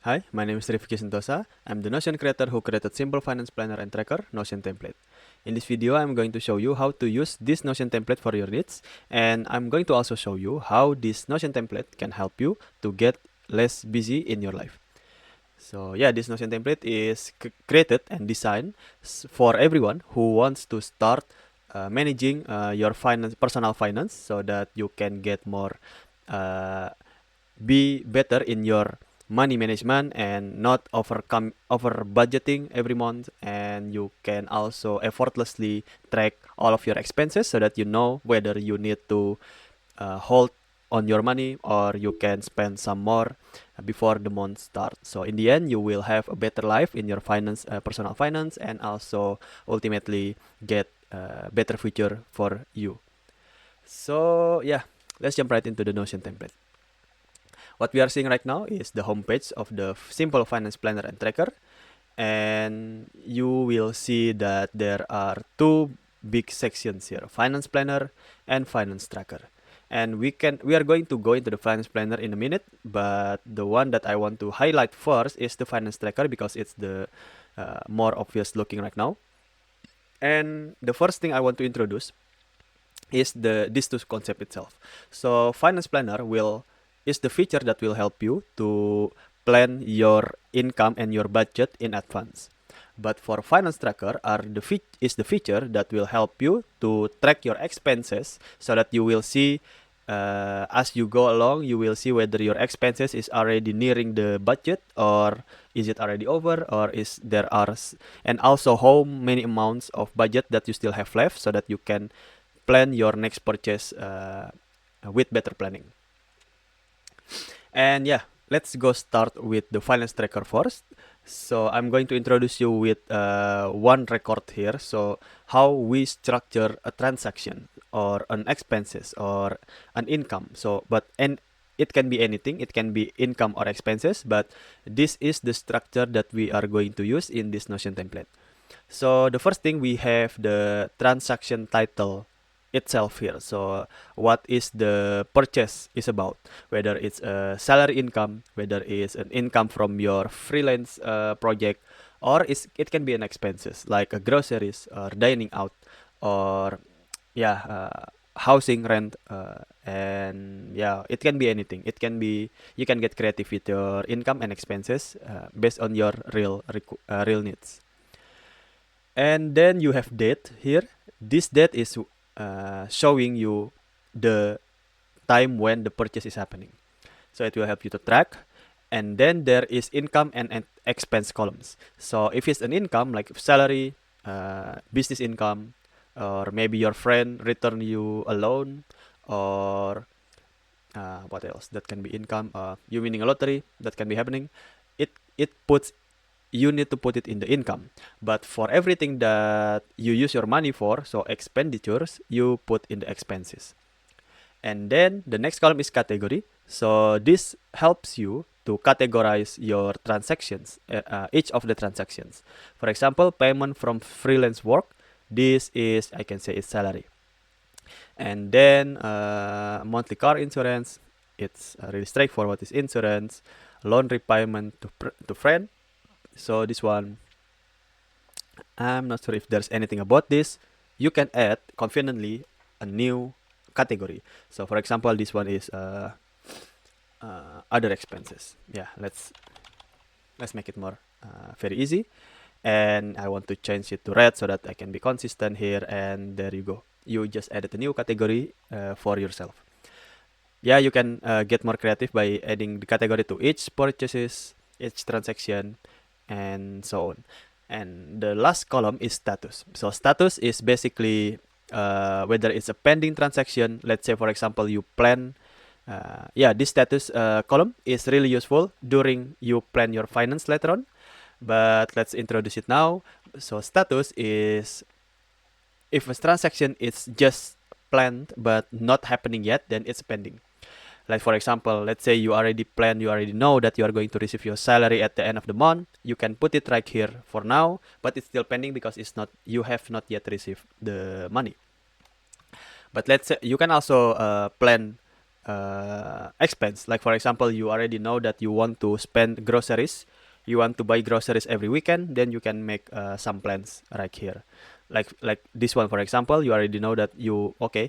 Hi, my name is Rifki Sentosa. I'm the Notion creator who created Simple Finance Planner and Tracker, Notion template. In this video, I'm going to show you how to use this Notion template for your needs, and I'm going to also show you how this Notion template can help you to get less busy in your life. So yeah, this Notion template is created and designed for everyone who wants to start managing your personal finance, so that you can get more uh, be better in your money management and not over budgeting every month, and you can also effortlessly track all of your expenses so that you know whether you need to hold on your money or you can spend some more before the month starts. So in the end, you will have a better life in your personal finance, and also ultimately get a better future for you. So yeah, let's jump right into the Notion template. What we are seeing right now is the homepage of the Simple Finance Planner and Tracker, and you will see that there are two big sections here: Finance Planner and Finance Tracker. And we are going to go into the Finance Planner in a minute, but the one that I want to highlight first is the Finance Tracker because it's the more obvious looking right now. And the first thing I want to introduce is this two concept itself. So Finance Planner will is the feature that will help you to plan your income and your budget in advance. But for Finance Tracker is the feature that will help you to track your expenses so that you will see as you go along, you will see whether your expenses is already nearing the budget, or is it already over, or is there are and also how many amounts of budget that you still have left, so that you can plan your next purchase with better planning. And yeah, let's go start with the finance tracker first. So I'm going to introduce you with one record here. So how we structure a transaction or an expenses or an income. And it can be anything. It can be income or expenses, but this is the structure that we are going to use in this Notion template. So the first thing, we have the transaction title itself here. So what is the purchase is about, whether it's a salary income, whether it's an income from your freelance project, or it can be an expenses like groceries or dining out, or yeah, housing rent, and yeah, it can be anything. It can be, you can get creative with your income and expenses based on your real needs. And then you have date here. This date is showing you the time when the purchase is happening, so it will help you to track. And then there is income and expense columns. So if it's an income like salary, business income, or maybe your friend return you a loan, or what else that can be income, you winning a lottery, that can be happening, it puts, you need to put it in the income. But for everything that you use your money for, so expenditures, you put in the expenses. And then the next column is category. So this helps you to categorize your transactions, each of the transactions. For example, payment from freelance work, this is, I can say, it's salary. And then monthly car insurance, it's really straightforward, is insurance. Loan repayment to friend, so this one, I'm not sure if there's anything about this. You can add confidently a new category. So for example, this one is other expenses. Yeah, let's make it more very easy. And I want to change it to red so that I can be consistent here. And there you go. You just added a new category for yourself. Yeah, you can get more creative by adding the category to each purchases, each transaction, and so on. And the last column is status. So status is basically whether it's a pending transaction. Let's say, for example, you plan. Yeah, this status column is really useful during you plan your finance later on. But let's introduce it now. So status is if a transaction is just planned but not happening yet, then it's pending. Like for example, let's say you already plan, you already know that you are going to receive your salary at the end of the month. You can put it right here for now, but it's still pending because it's not, you have not yet received the money. But let's say you can also plan expense. Like for example, you already know that you want to spend groceries, you want to buy groceries every weekend, then you can make some plans right here. Like this one, for example, you already know that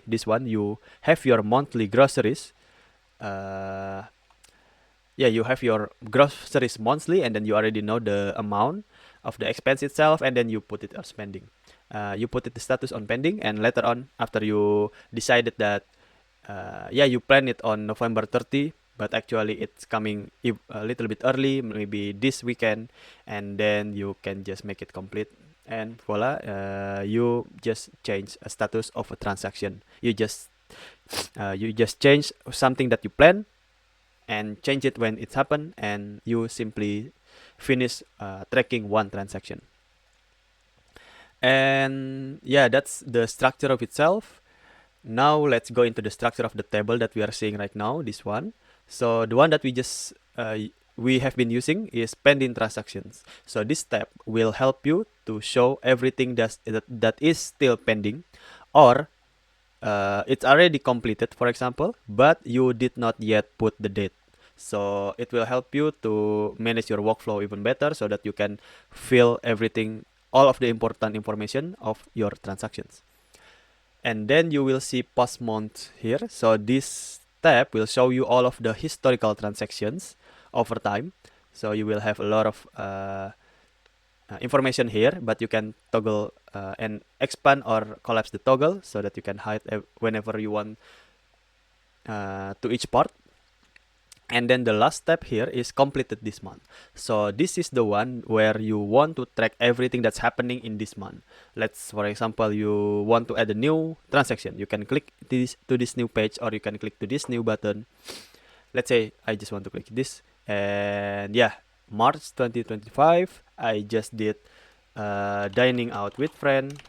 this one you have your monthly groceries. Uh, yeah, you have your groceries monthly, and then you already know the amount of the expense itself, and then you put it on spending. You put it the status on pending, and later on, after you decided that you plan it on November 30, but actually it's coming a little bit early, maybe this weekend, and then you can just make it complete. And voila, you just change a status of a transaction. You just change something that you plan and change it when it's happened, and you simply finish tracking one transaction. And yeah, that's the structure of itself. Now let's go into the structure of the table that we are seeing right now, this one. So the one that we have been using is pending transactions. So this step will help you to show everything that is still pending, or it's already completed, for example, but you did not yet put the date. So it will help you to manage your workflow even better, so that you can fill everything, all of the important information of your transactions. And then you will see past month here. So this tab will show you all of the historical transactions over time. So you will have a lot of information here, but you can toggle and expand or collapse the toggle so that you can hide whenever you want to each part. And then the last step here is completed this month. So this is the one where you want to track everything that's happening in this month. Let's, for example, you want to add a new transaction. You can click to this new page, or you can click to this new button. Let's say I just want to click this, and yeah, March 2025, I just did dining out with friend,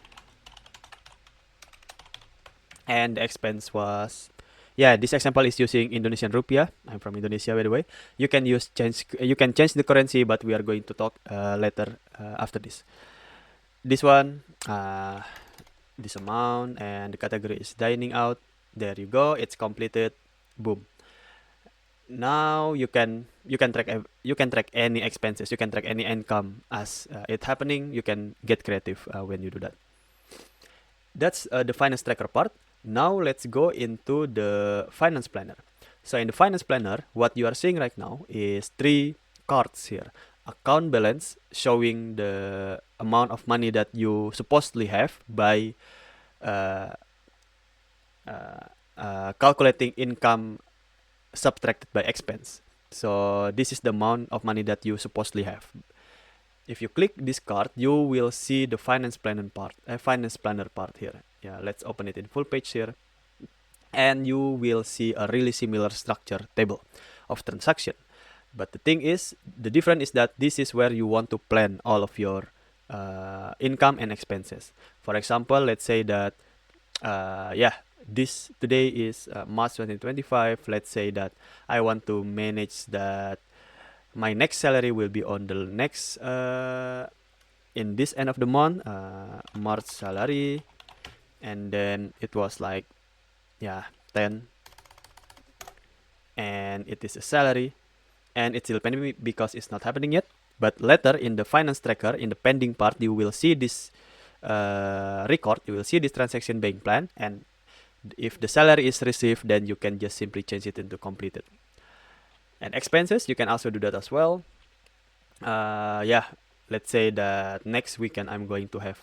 and the expense was, this example is using Indonesian rupiah. I'm from Indonesia, by the way. You can change the currency, but we are going to talk later after this. This one, this amount, and the category is dining out. There you go. It's completed. Boom. Now you can track any expenses. You can track any income as it happening. You can get creative when you do that. That's the finance tracker part. Now let's go into the finance planner. So in the finance planner, what you are seeing right now is 3 cards here. Account balance, showing the amount of money that you supposedly have by calculating income subtracted by expense. So this is the amount of money that you supposedly have. If you click this card, you will see the finance planner part here. Yeah, let's open it in full page here, and you will see a really similar structure table of transaction. But the thing is, the difference is that this is where you want to plan all of your income and expenses. For example, let's say that this today is March 2025. Let's say that I want to manage that my next salary will be on the next in this end of the month, March salary, and then it was like 10, and it is a salary, and it's still pending because it's not happening yet. But later in the finance tracker, in the pending part, you will see this record, you will see this transaction being planned, and if the salary is received, then you can just simply change it into completed. And expenses, you can also do that as well. Let's say that next weekend I'm going to have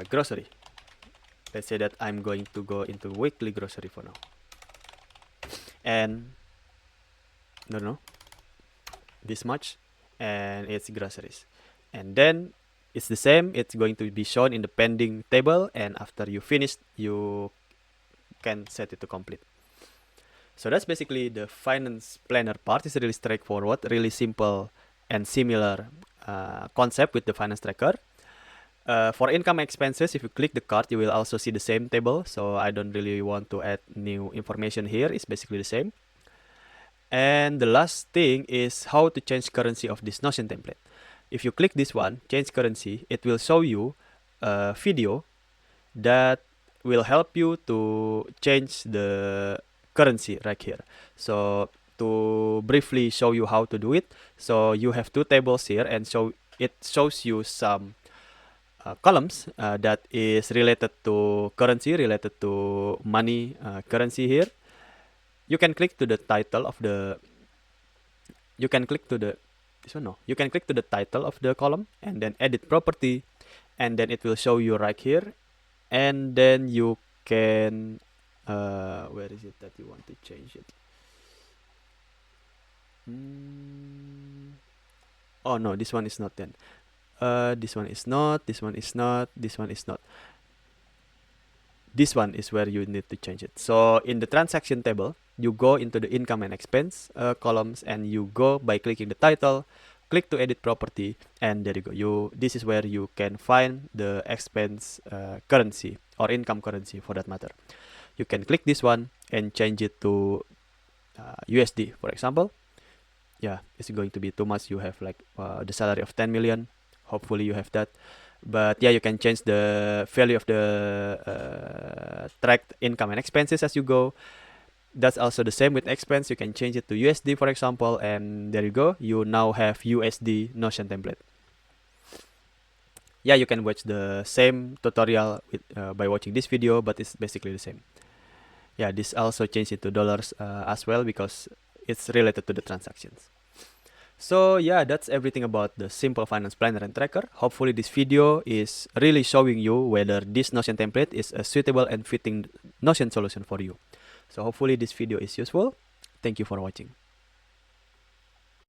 grocery. Let's say that I'm going to go into weekly grocery for now. And no, this much, and it's groceries. And then it's the same, it's going to be shown in the pending table, and after you finish, you can set it to complete. So that's basically the finance planner part. It's really straightforward, really simple and similar concept with the finance tracker. For income expenses, if you click the card, you will also see the same table. So I don't really want to add new information here. It's basically the same. And the last thing is how to change currency of this Notion template. If you click this one, change currency, it will show you a video that will help you to change the currency right here. So to briefly show you how to do it, so you have two tables here, and so it shows you some columns that is related to currency, related to money currency here. You can click to the title of the you can click to the you can click to the title of the column and then edit property, and then it will show you right here, and then you can where is it that you want to change it? Oh no, this one is not then. This one is not, this one is not, this one is not. This one is where you need to change it. So in the transaction table, you go into the income and expense columns, and you go by clicking the title, click to edit property, and there you go. This is where you can find the expense currency or income currency for that matter. You can click this one and change it to USD, for example. Yeah, it's going to be too much. You have like the salary of 10 million. Hopefully you have that. But yeah, you can change the value of the tracked income and expenses as you go. That's also the same with expense. You can change it to USD, for example, and there you go. You now have USD Notion template. Yeah, you can watch the same tutorial by watching this video, but it's basically the same. Yeah, this also changed it to dollars as well because it's related to the transactions. So yeah, that's everything about the Simple Finance Planner and Tracker. Hopefully this video is really showing you whether this Notion template is a suitable and fitting Notion solution for you. So hopefully this video is useful. Thank you for watching.